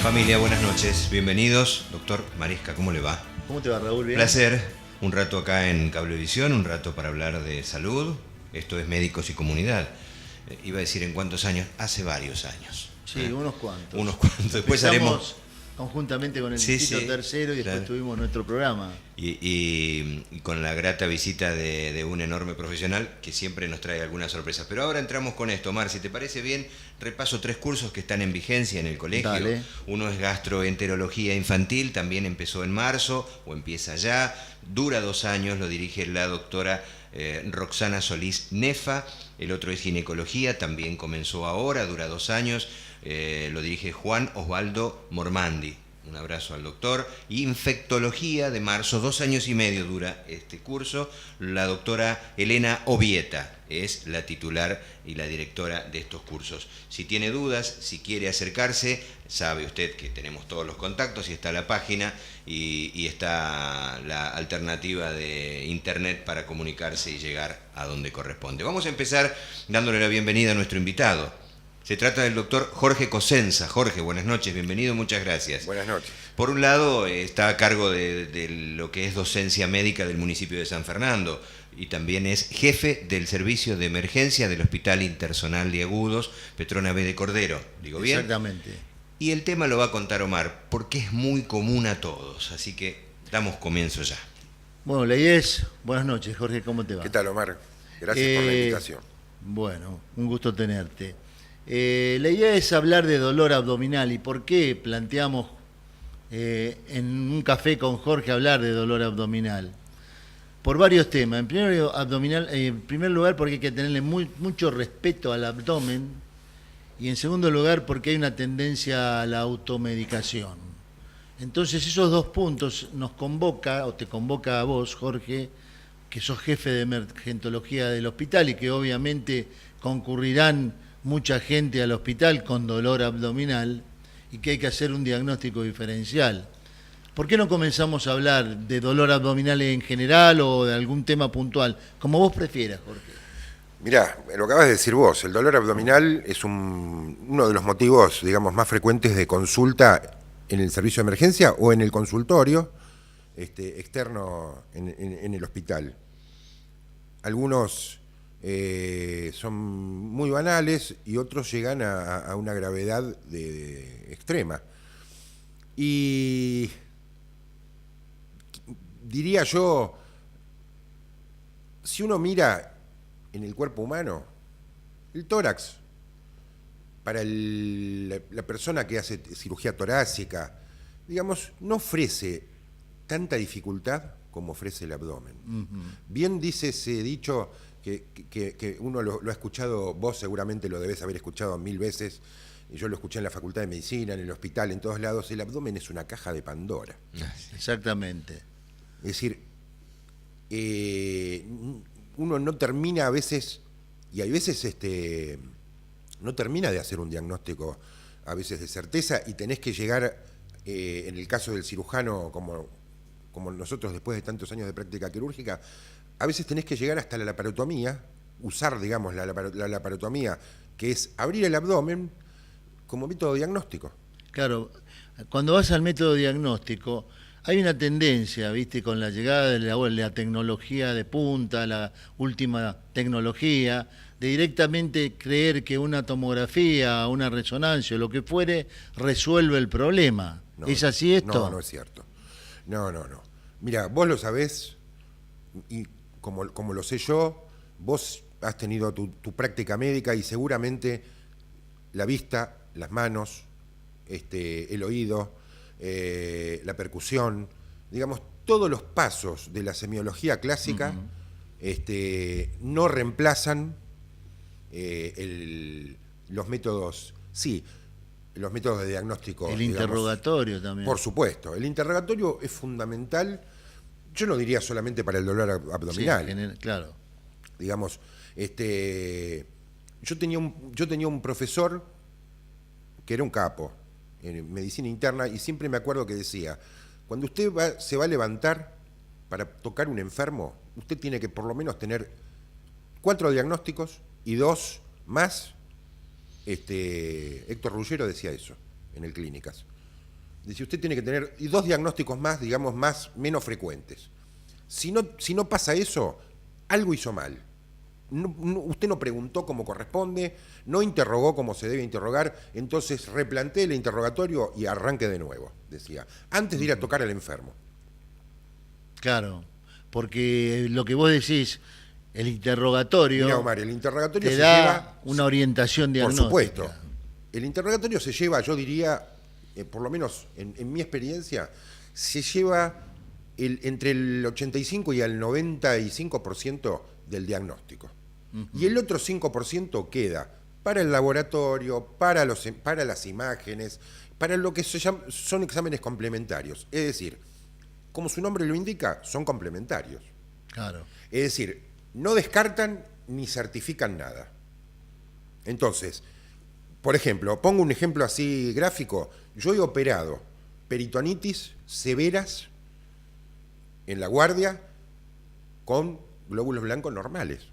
Familia, buenas noches, bienvenidos. Doctor Maresca, ¿cómo le va? ¿Cómo te va, Raúl? ¿Bien? Placer, un rato acá en Cablevisión, un rato para hablar de salud. Esto es Médicos y Comunidad. Iba a decir en cuántos años, hace varios años. Sí, unos cuantos. Unos cuantos, después haremos... Conjuntamente con el Distrito Tercero y después tuvimos nuestro programa. Y con la grata visita de un enorme profesional que siempre nos trae algunas sorpresas. Pero ahora entramos con esto, Omar, si te parece bien, repaso 3 cursos que están en vigencia en el colegio. Dale. Uno es gastroenterología infantil, también empezó en marzo, o empieza ya, dura 2 años, lo dirige la doctora Roxana Solís Nefa. El otro es ginecología, también comenzó ahora, dura 2 años. Lo dirige Juan Osvaldo Mormandi. Un abrazo al doctor. Infectología de marzo, 2 años y medio dura este curso. La doctora Elena Obieta es la titular y la directora de estos cursos. Si tiene dudas, si quiere acercarse, sabe usted que tenemos todos los contactos y está la página y está la alternativa de internet para comunicarse y llegar a donde corresponde. Vamos a empezar dándole la bienvenida a nuestro invitado. Se trata del doctor Jorge Cosenza. Jorge, buenas noches, bienvenido, muchas gracias. Buenas noches. Por un lado, está a cargo de lo que es docencia médica del municipio de San Fernando y también es jefe del servicio de emergencia del Hospital Interzonal de Agudos, Petrona B de Cordero. ¿Digo bien? Exactamente. Y el tema lo va a contar Omar, porque es muy común a todos, así que damos comienzo ya. Bueno, la idea es... Buenas noches, Jorge, ¿cómo te va? ¿Qué tal, Omar? Gracias por la invitación. Bueno, un gusto tenerte. La idea es hablar de dolor abdominal y por qué planteamos en un café con Jorge hablar de dolor abdominal. Por varios temas. En primer lugar, porque hay que tenerle mucho respeto al abdomen y en segundo lugar, porque hay una tendencia a la automedicación. Entonces esos 2 puntos nos convoca, o te convoca a vos, Jorge, que sos jefe de emergentología del hospital y que obviamente concurrirán mucha gente al hospital con dolor abdominal y que hay que hacer un diagnóstico diferencial. ¿Por qué no comenzamos a hablar de dolor abdominal en general o de algún tema puntual? Como vos prefieras, Jorge. Mirá, lo acabas de decir vos, el dolor abdominal es uno de los motivos, digamos, más frecuentes de consulta en el servicio de emergencia o en el consultorio externo en el hospital. Algunos son muy banales y otros llegan a una gravedad extrema. Y diría yo, si uno mira en el cuerpo humano, el tórax, para la persona que hace cirugía torácica, digamos, no ofrece tanta dificultad como ofrece el abdomen. Bien dice ese dicho que uno lo ha escuchado, vos seguramente lo debés haber escuchado 1000 veces, y yo lo escuché en la Facultad de Medicina, en el hospital, en todos lados, el abdomen es una caja de Pandora. Exactamente. Es decir, uno no termina a veces, y hay veces no termina de hacer un diagnóstico a veces de certeza, y tenés que llegar, en el caso del cirujano, como nosotros después de tantos años de práctica quirúrgica, a veces tenés que llegar hasta la laparotomía, usar, digamos, la laparotomía, que es abrir el abdomen como método diagnóstico. Claro, cuando vas al método diagnóstico, hay una tendencia, ¿viste? Con la llegada de la tecnología de punta, la última tecnología, de directamente creer que una tomografía, una resonancia o lo que fuere, resuelve el problema. No, ¿Es así esto? No es cierto. No. Mira, vos lo sabés, y como lo sé yo, vos has tenido tu práctica médica y seguramente la vista, las manos, el oído, la percusión, digamos, todos los pasos de la semiología clásica no reemplazan los métodos, los métodos de diagnóstico. El interrogatorio también. Por supuesto, el interrogatorio es fundamental. Yo no diría solamente para el dolor abdominal. Sí, claro. Digamos, yo tenía un profesor que era un capo en medicina interna y siempre me acuerdo que decía, cuando usted se va a levantar para tocar un enfermo, usted tiene que por lo menos tener 4 diagnósticos y 2 más. Héctor Ruggiero decía eso en el Clínicas. Dice, usted tiene que tener y 2 diagnósticos más, digamos, menos frecuentes. Si no pasa eso, algo hizo mal. Usted no preguntó como corresponde, no interrogó como se debe interrogar, entonces replantee el interrogatorio y arranque de nuevo, decía, antes de ir a tocar al enfermo. Claro, porque lo que vos decís, el interrogatorio, Mirá, Omar, el interrogatorio te se da lleva una orientación por diagnóstica. supuesto. El interrogatorio se lleva, yo diría, por lo menos en mi experiencia, se lleva entre el 85 y el 95% del diagnóstico. Y el otro 5% queda para el laboratorio, para las imágenes, para lo que son exámenes complementarios. Es decir, como su nombre lo indica, son complementarios. Claro. Es decir, no descartan ni certifican nada. Entonces, por ejemplo, pongo un ejemplo así gráfico. Yo he operado peritonitis severas en la guardia con glóbulos blancos normales.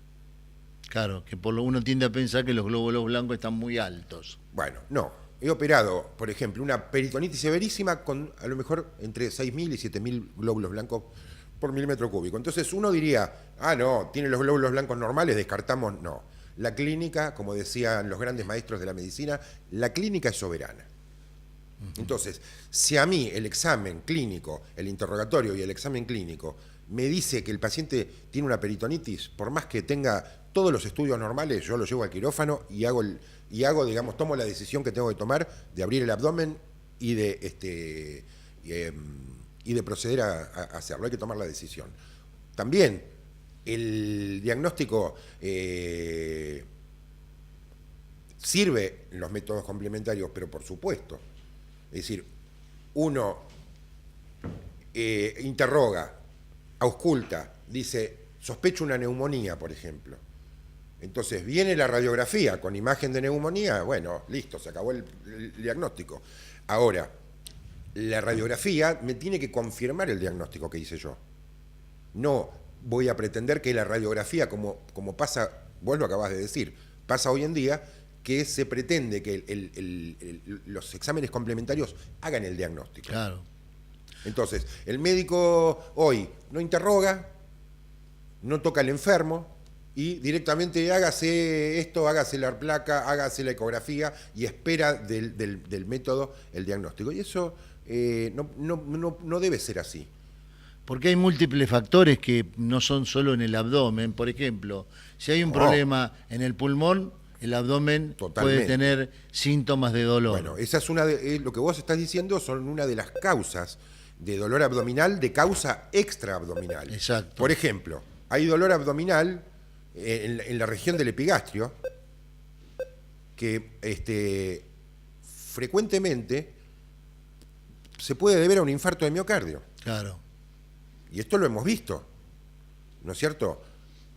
Claro, que por lo uno tiende a pensar que los glóbulos blancos están muy altos. Bueno, no. He operado, por ejemplo, una peritonitis severísima con a lo mejor entre 6.000 y 7.000 glóbulos blancos por milímetro cúbico. Entonces uno diría, no, tiene los glóbulos blancos normales, descartamos. No. La clínica, como decían los grandes maestros de la medicina, la clínica es soberana. Entonces, si a mí el examen clínico, el interrogatorio y el examen clínico me dice que el paciente tiene una peritonitis, por más que tenga todos los estudios normales, yo lo llevo al quirófano y hago, digamos, tomo la decisión que tengo que tomar de abrir el abdomen y de proceder a hacerlo. Hay que tomar la decisión. También el diagnóstico sirve en los métodos complementarios, pero por supuesto. Es decir, uno interroga, ausculta, dice, sospecho una neumonía, por ejemplo. Entonces viene la radiografía con imagen de neumonía, bueno, listo, se acabó el diagnóstico. Ahora, la radiografía me tiene que confirmar el diagnóstico que hice yo. No voy a pretender que la radiografía, como pasa, vos lo acabás de decir, pasa hoy en día, que se pretende que los exámenes complementarios hagan el diagnóstico. Claro. Entonces, el médico hoy no interroga, no toca al enfermo y directamente hágase esto, hágase la placa, hágase la ecografía y espera del método el diagnóstico. Y eso no debe ser así. Porque hay múltiples factores que no son solo en el abdomen. Por ejemplo, si hay un problema en el pulmón, el abdomen puede tener síntomas de dolor. Bueno, esa es lo que vos estás diciendo son una de las causas de dolor abdominal de causa extraabdominal. Exacto. Por ejemplo, hay dolor abdominal en la región del epigastrio que frecuentemente se puede deber a un infarto de miocardio. Claro. Y esto lo hemos visto, ¿no es cierto?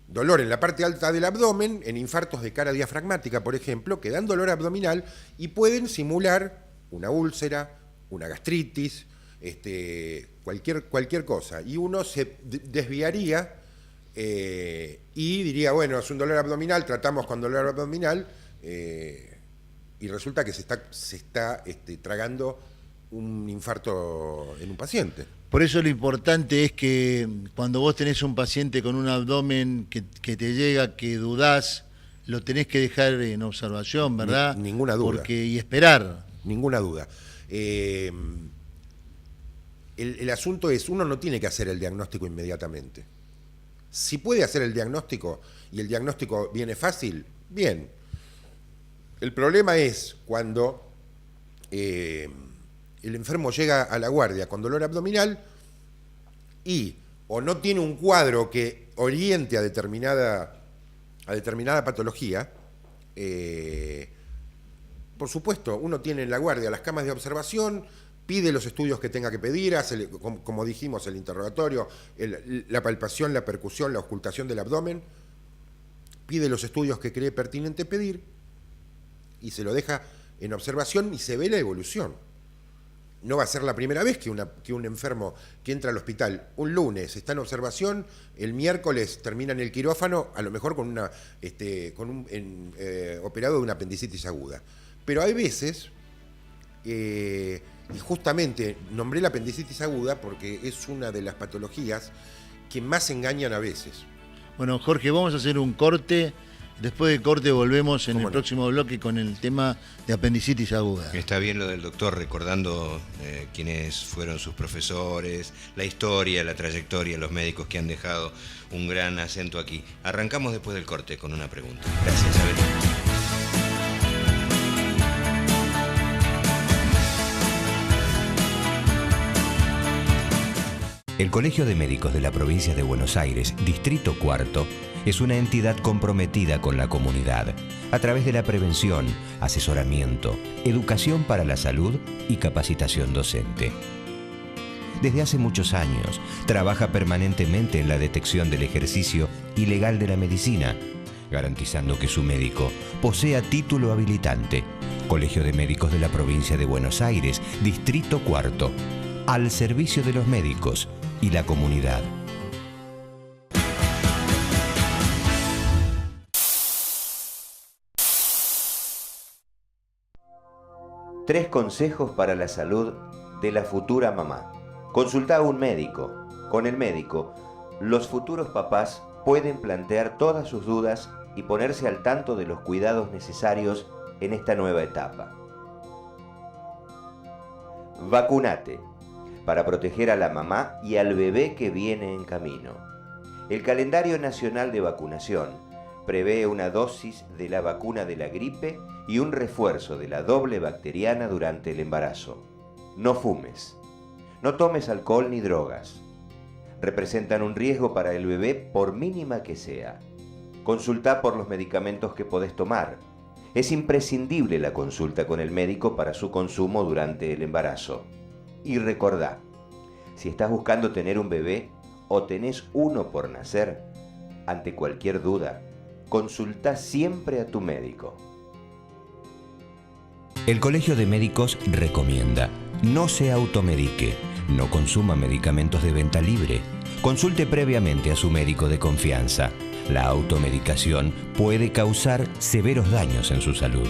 Dolor en la parte alta del abdomen, en infartos de cara diafragmática, por ejemplo, que dan dolor abdominal y pueden simular una úlcera, una gastritis, cualquier cosa. Y uno se desviaría y diría, bueno, es un dolor abdominal, tratamos con dolor abdominal, y resulta que se está tragando un infarto en un paciente. Por eso lo importante es que cuando vos tenés un paciente con un abdomen que te llega, que dudás, lo tenés que dejar en observación, ¿verdad? Ninguna duda. Y esperar. Ninguna duda. El asunto es, uno no tiene que hacer el diagnóstico inmediatamente. Si puede hacer el diagnóstico y el diagnóstico viene fácil, bien. El problema es cuando el enfermo llega a la guardia con dolor abdominal y o no tiene un cuadro que oriente a determinada patología. Por supuesto, uno tiene en la guardia las camas de observación, pide los estudios que tenga que pedir, hace, como dijimos, el interrogatorio, la palpación, la percusión, la auscultación del abdomen, pide los estudios que cree pertinente pedir y se lo deja en observación y se ve la evolución. No va a ser la primera vez que un enfermo que entra al hospital un lunes está en observación, el miércoles termina en el quirófano, a lo mejor con operado de una apendicitis aguda. Pero hay veces, Y justamente nombré la apendicitis aguda porque es una de las patologías que más engañan a veces. Bueno, Jorge, vamos a hacer un corte. Después del corte volvemos en el próximo bloque con el tema de apendicitis aguda. Está bien lo del doctor, recordando quiénes fueron sus profesores, la historia, la trayectoria, los médicos que han dejado un gran acento aquí. Arrancamos después del corte con una pregunta. Gracias, Abel. El Colegio de Médicos de la Provincia de Buenos Aires, Distrito Cuarto, es una entidad comprometida con la comunidad a través de la prevención, asesoramiento, educación para la salud y capacitación docente. Desde hace muchos años, trabaja permanentemente en la detección del ejercicio ilegal de la medicina, garantizando que su médico posea título habilitante. Colegio de Médicos de la Provincia de Buenos Aires, Distrito Cuarto, al servicio de los médicos y la comunidad. Tres consejos para la salud de la futura mamá. Consulta a un médico. Con el médico, los futuros papás pueden plantear todas sus dudas y ponerse al tanto de los cuidados necesarios en esta nueva etapa. Vacunate para proteger a la mamá y al bebé que viene en camino. El calendario nacional de vacunación prevé una dosis de la vacuna de la gripe y un refuerzo de la doble bacteriana durante el embarazo. No fumes. No tomes alcohol ni drogas. Representan un riesgo para el bebé por mínima que sea. Consulta por los medicamentos que podés tomar. Es imprescindible la consulta con el médico para su consumo durante el embarazo. Y recordá, si estás buscando tener un bebé o tenés uno por nacer, ante cualquier duda, consulta siempre a tu médico. El Colegio de Médicos recomienda: no se automedique, no consuma medicamentos de venta libre, consulte previamente a su médico de confianza. La automedicación puede causar severos daños en su salud.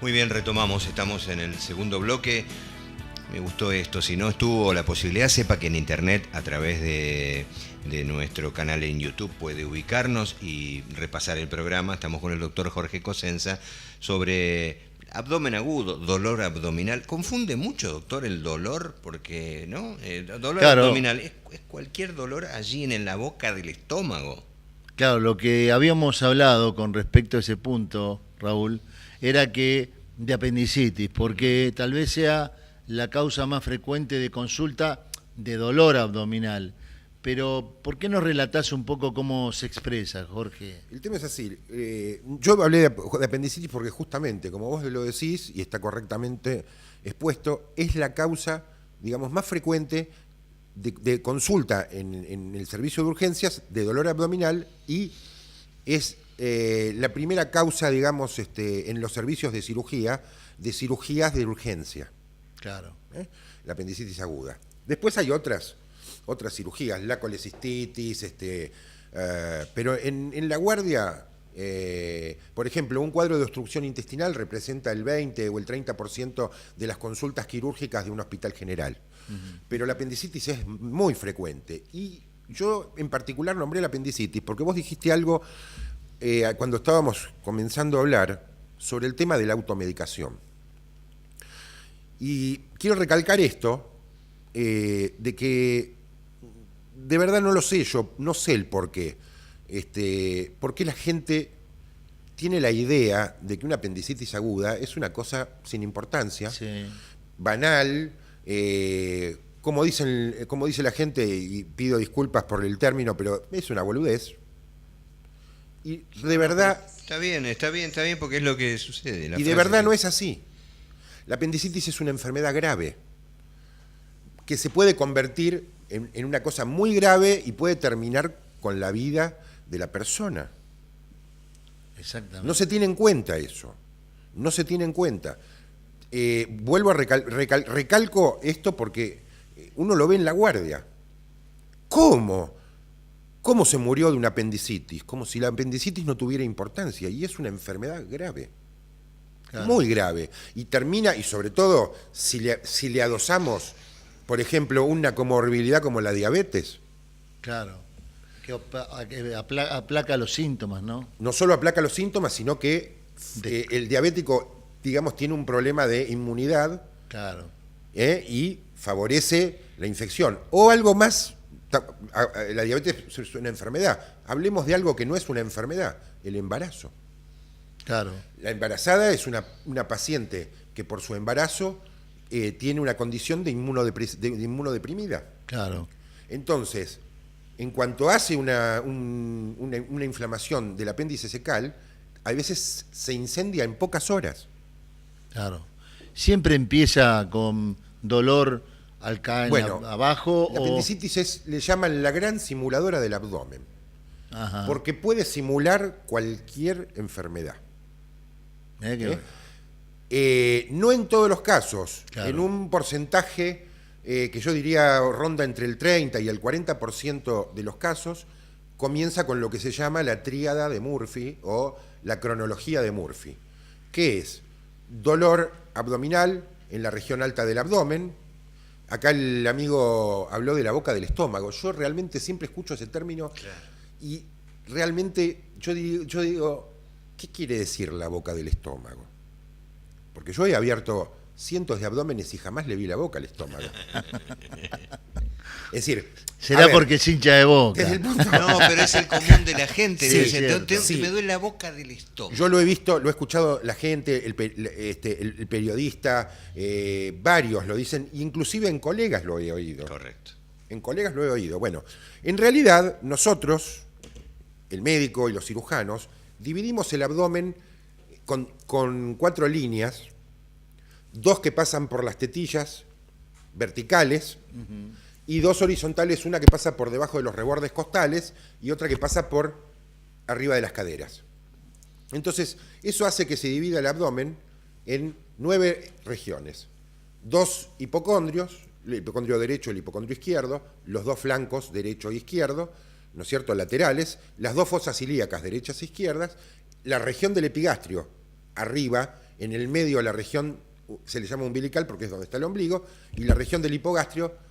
Muy bien, retomamos, estamos en el segundo bloque. Me gustó esto, si no estuvo la posibilidad, sepa que en internet, a través de nuestro canal en YouTube, puede ubicarnos y repasar el programa. Estamos con el doctor Jorge Cosenza sobre abdomen agudo, dolor abdominal. Confunde mucho, doctor, el dolor, porque ¿no? El dolor abdominal es cualquier dolor allí en la boca del estómago. Claro, lo que habíamos hablado con respecto a ese punto, Raúl, era que de apendicitis, porque tal vez sea la causa más frecuente de consulta de dolor abdominal. Pero, ¿por qué no relatás un poco cómo se expresa, Jorge? El tema es así. Yo hablé de apendicitis porque justamente, como vos lo decís, y está correctamente expuesto, es la causa, digamos, más frecuente de consulta en el servicio de urgencias de dolor abdominal y es la primera causa, digamos, en los servicios de cirugías de urgencia. Claro. La apendicitis aguda. Después hay otras cirugías, la colecistitis, pero en la guardia, por ejemplo, un cuadro de obstrucción intestinal representa el 20 o el 30% de las consultas quirúrgicas de un hospital general. Pero la apendicitis es muy frecuente. Y yo en particular nombré la apendicitis porque vos dijiste algo cuando estábamos comenzando a hablar sobre el tema de la automedicación. Y quiero recalcar esto, de que de verdad no lo sé, yo no sé el por qué. ¿Por qué la gente tiene la idea de que una apendicitis aguda es una cosa sin importancia, sí, banal, como dice la gente, y pido disculpas por el término, pero es una boludez? Y de verdad... Está bien, porque es lo que sucede. Y de verdad no es así. La apendicitis es una enfermedad grave, que se puede convertir en una cosa muy grave y puede terminar con la vida de la persona. Exactamente. No se tiene en cuenta eso. No se tiene en cuenta. Vuelvo a recalco esto porque uno lo ve en la guardia. ¿Cómo ¿Cómo se murió de una apendicitis? Como si la apendicitis no tuviera importancia, y es una enfermedad grave, claro, muy grave, y termina, y sobre todo, si le adosamos, por ejemplo, una comorbilidad como la diabetes. Claro, que aplaca los síntomas, ¿no? No solo aplaca los síntomas, sino que el diabético, digamos, tiene un problema de inmunidad, claro, y favorece la infección. O algo más, la diabetes es una enfermedad. Hablemos de algo que no es una enfermedad, el embarazo. Claro. La embarazada es una paciente que por su embarazo tiene una condición de inmunodeprimida. Claro. Entonces, en cuanto hace una inflamación del apéndice secal, a veces se incendia en pocas horas. Claro. Siempre empieza con dolor abajo. La apendicitis le llaman la gran simuladora del abdomen. Ajá. Porque puede simular cualquier enfermedad. No en todos los casos, claro, en un porcentaje que yo diría ronda entre el 30 y el 40% de los casos, comienza con lo que se llama la tríada de Murphy o la cronología de Murphy, que es dolor abdominal en la región alta del abdomen. Acá el amigo habló de la boca del estómago. Yo realmente siempre escucho ese término, claro, y realmente yo digo, ¿qué quiere decir la boca del estómago? Porque yo he abierto cientos de abdómenes y jamás le vi la boca al estómago. Es decir, será porque es hincha de Boca. No, pero es el común de la gente. Sí, sí. Me duele la boca del estómago. Yo lo he visto, lo he escuchado la gente, el periodista, varios lo dicen, inclusive en colegas lo he oído. Correcto. En colegas lo he oído. Bueno, en realidad nosotros, el médico y los cirujanos, dividimos el abdomen con 4 líneas, 2 que pasan por las tetillas verticales, y 2 horizontales, una que pasa por debajo de los rebordes costales y otra que pasa por arriba de las caderas. Entonces, eso hace que se divida el abdomen en 9 regiones. 2 hipocondrios, el hipocondrio derecho y el hipocondrio izquierdo, los 2 flancos, derecho e izquierdo, ¿no es cierto?, laterales, las 2 fosas ilíacas, derechas e izquierdas, la región del epigastrio, arriba, en el medio la región, se le llama umbilical porque es donde está el ombligo, y la región del hipogastrio,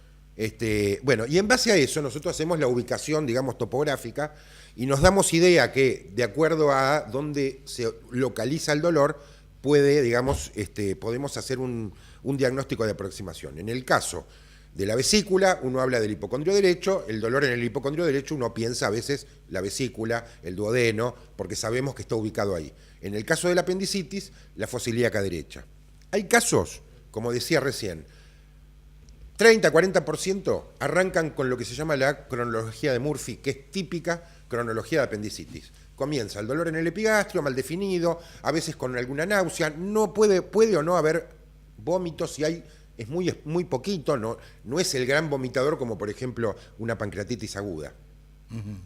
bueno, y en base a eso nosotros hacemos la ubicación, digamos, topográfica, y nos damos idea que, de acuerdo a dónde se localiza el dolor, podemos hacer un diagnóstico de aproximación. En el caso de la vesícula, uno habla del hipocondrio derecho, el dolor en el hipocondrio derecho uno piensa a veces la vesícula, el duodeno, porque sabemos que está ubicado ahí. En el caso de la apendicitis, la fosa ilíaca derecha. Hay casos, como decía recién, 30-40% arrancan con lo que se llama la cronología de Murphy, que es típica cronología de apendicitis. Comienza el dolor en el epigastrio, mal definido, a veces con alguna náusea, no puede o no haber vómitos, si hay, es muy poquito, no es el gran vomitador como por ejemplo una pancreatitis aguda.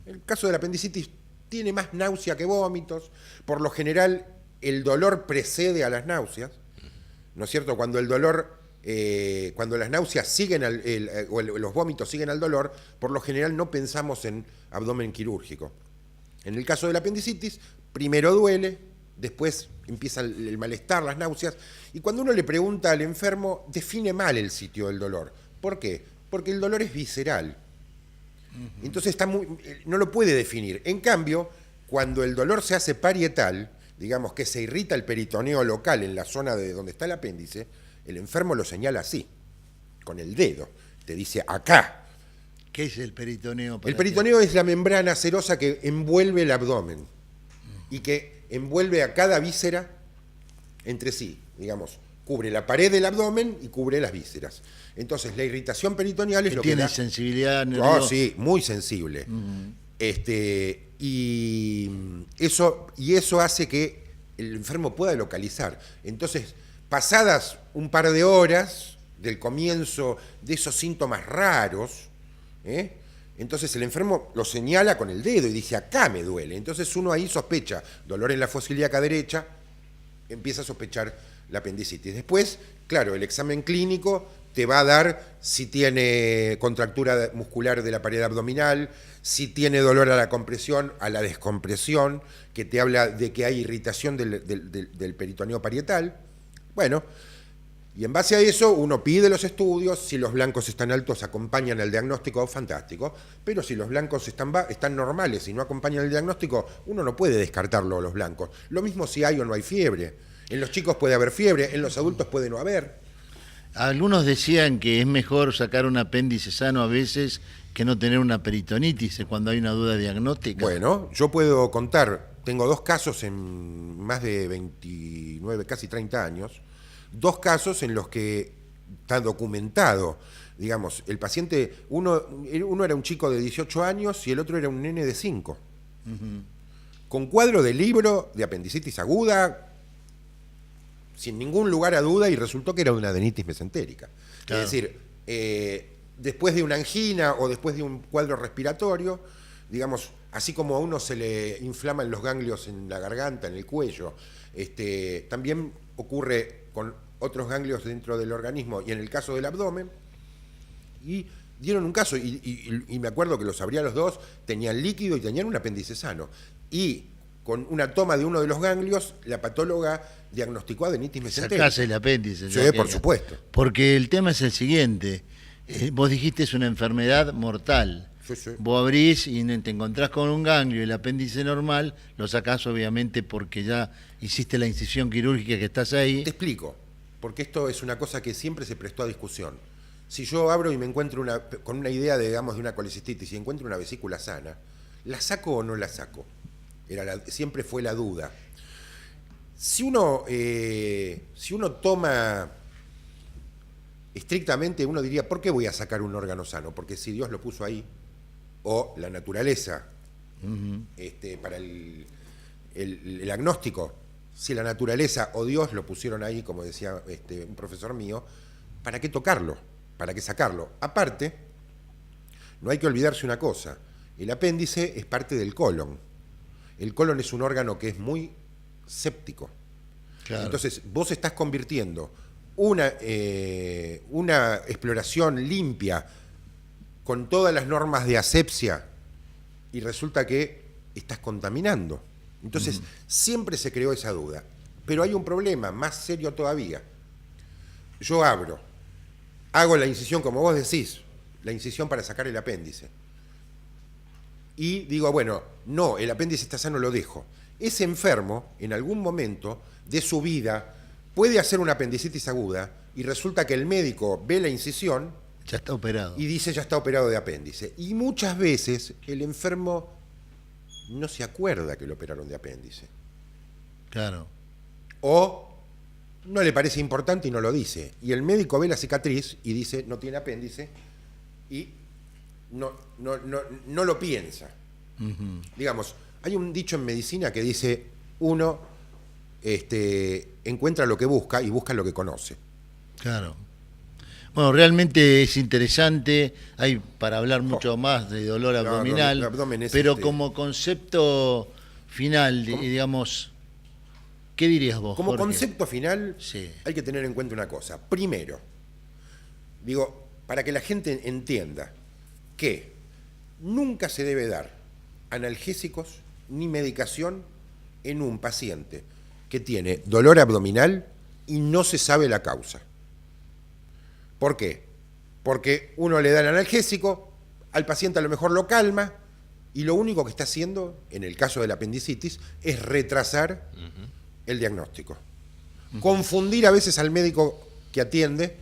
El caso de la apendicitis tiene más náusea que vómitos, por lo general el dolor precede a las náuseas, ¿no es cierto? Cuando el dolor, cuando las náuseas siguen o los vómitos siguen al dolor, por lo general no pensamos en abdomen quirúrgico. En el caso de la apendicitis, primero duele, después empieza el malestar, las náuseas, y cuando uno le pregunta al enfermo, define mal el sitio del dolor. ¿Por qué? Porque el dolor es visceral. Entonces no lo puede definir. En cambio, cuando el dolor se hace parietal, digamos que se irrita el peritoneo local en la zona de donde está el apéndice, el enfermo lo señala así, con el dedo, te dice acá. ¿Qué es el peritoneo? El peritoneo es la membrana serosa que envuelve el abdomen y que envuelve a cada víscera entre sí, digamos, cubre la pared del abdomen y cubre las vísceras. Entonces la irritación peritoneal es lo que da... ¿Tiene sensibilidad nerviosa? Oh, sí, muy sensible. Y eso hace que el enfermo pueda localizar. Entonces, pasadas un par de horas del comienzo de esos síntomas raros, entonces el enfermo lo señala con el dedo y dice, acá me duele. Entonces uno ahí sospecha dolor en la fosa ilíaca derecha, empieza a sospechar la apendicitis. Después, claro, el examen clínico te va a dar si tiene contractura muscular de la pared abdominal, si tiene dolor a la compresión, a la descompresión, que te habla de que hay irritación del peritoneo parietal. Bueno, y en base a eso uno pide los estudios, si los blancos están altos acompañan el diagnóstico, fantástico, pero si los blancos están normales y no acompañan el diagnóstico, uno no puede descartarlo los blancos. Lo mismo si hay o no hay fiebre. En los chicos puede haber fiebre, en los adultos puede no haber. Algunos decían que es mejor sacar un apéndice sano a veces que no tener una peritonitis cuando hay una duda diagnóstica. Bueno, yo puedo contar, tengo 2 casos en más de 29, casi 30 años, 2 casos en los que está documentado, digamos, el paciente, uno era un chico de 18 años y el otro era un nene de 5, con cuadro de libro de apendicitis aguda, sin ningún lugar a duda, y resultó que era una adenitis mesentérica. Claro. Es decir, después de una angina o después de un cuadro respiratorio, digamos, así como a uno se le inflaman los ganglios en la garganta, en el cuello, también ocurre con otros ganglios dentro del organismo y en el caso del abdomen, y dieron un caso, y me acuerdo que los abría los dos, tenían líquido y tenían un apéndice sano, y con una toma de uno de los ganglios, la patóloga diagnosticó adenitis mesentérica. Sacás el apéndice. Sí, por supuesto. Porque el tema es el siguiente, vos dijiste es una enfermedad mortal. Sí, sí. Vos abrís y te encontrás con un ganglio y el apéndice normal, lo sacás obviamente porque ya hiciste la incisión quirúrgica que estás ahí. Te explico, porque esto es una cosa que siempre se prestó a discusión. Si yo abro y me encuentro con una idea, digamos, de una colecistitis y encuentro una vesícula sana, ¿la saco o no la saco? Siempre fue la duda. Si uno toma estrictamente, uno diría, ¿por qué voy a sacar un órgano sano? Porque si Dios lo puso ahí, o la naturaleza, para el agnóstico, si la naturaleza o Dios lo pusieron ahí, como decía un profesor mío, ¿para qué tocarlo? ¿Para qué sacarlo? Aparte, no hay que olvidarse una cosa, el apéndice es parte del colon. El colon es un órgano que es muy séptico. Claro. Entonces, vos estás convirtiendo una exploración limpia con todas las normas de asepsia y resulta que estás contaminando. Entonces, siempre se creó esa duda. Pero hay un problema más serio todavía. Yo hago la incisión, como vos decís, la incisión para sacar el apéndice. Y digo, bueno, no, el apéndice está sano, lo dejo. Ese enfermo, en algún momento de su vida, puede hacer una apendicitis aguda y resulta que el médico ve la incisión ya está operado. Y dice, ya está operado de apéndice. Y muchas veces el enfermo no se acuerda que lo operaron de apéndice. Claro. O no le parece importante y no lo dice. Y el médico ve la cicatriz y dice, no tiene apéndice, y no lo piensa. Digamos, hay un dicho en medicina que dice, uno encuentra lo que busca y busca lo que conoce. Claro. Bueno, realmente es interesante, hay para hablar mucho más de dolor abdominal, pero como concepto final, digamos, ¿qué dirías vos, Como Jorge? concepto final, sí, hay que tener en cuenta una cosa. Primero, digo, para que la gente entienda que nunca se debe dar analgésicos ni medicación en un paciente que tiene dolor abdominal y no se sabe la causa. ¿Por qué? Porque uno le da el analgésico, al paciente a lo mejor lo calma, y lo único que está haciendo, en el caso de la apendicitis, es retrasar el diagnóstico. Confundir a veces al médico que atiende,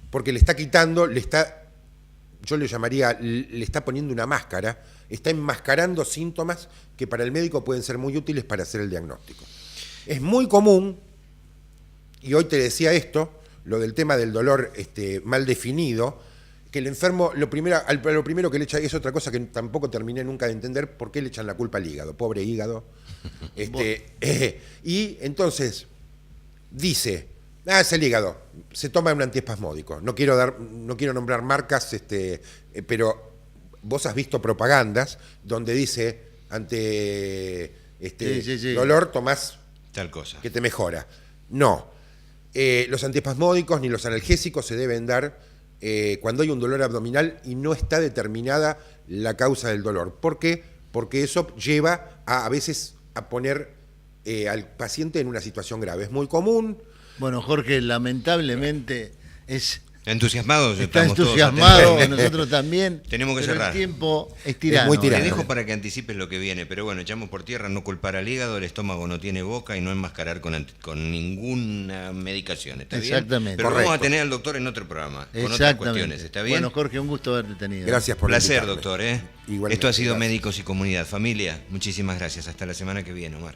porque le está quitando, yo le llamaría, le está poniendo una máscara, está enmascarando síntomas que para el médico pueden ser muy útiles para hacer el diagnóstico. Es muy común, y hoy te decía esto, lo del tema del dolor mal definido, que el enfermo, lo primero que le echa, es otra cosa que tampoco terminé nunca de entender, por qué le echan la culpa al hígado, pobre hígado. Y entonces dice, es el hígado, se toma un antiespasmódico. No quiero nombrar marcas, pero vos has visto propagandas donde dice, ante dolor tomás tal cosa que te mejora. No. Los antiespasmódicos ni los analgésicos se deben dar cuando hay un dolor abdominal y no está determinada la causa del dolor. ¿Por qué? Porque eso lleva a veces a poner al paciente en una situación grave. Es muy común. Bueno, Jorge, lamentablemente Entusiasmados está estamos entusiasmado, todos. nosotros también. Tenemos que pero cerrar. El tiempo es Es tirano. muy Te tirano. dejo para que anticipes lo que viene, pero bueno, echamos por tierra no culpar al hígado, el estómago no tiene boca y no enmascarar con ninguna medicación, ¿está bien? Exactamente. Pero Correcto. vamos a tener al doctor en otro programa, con otras Exactamente. cuestiones, ¿está bien? Bueno, Jorge, un gusto haberte tenido. Gracias por Placer, invitarme. doctor, Igualmente, Esto ha sido gracias. Médicos y Comunidad. Familia, muchísimas gracias. Hasta la semana que viene, Omar.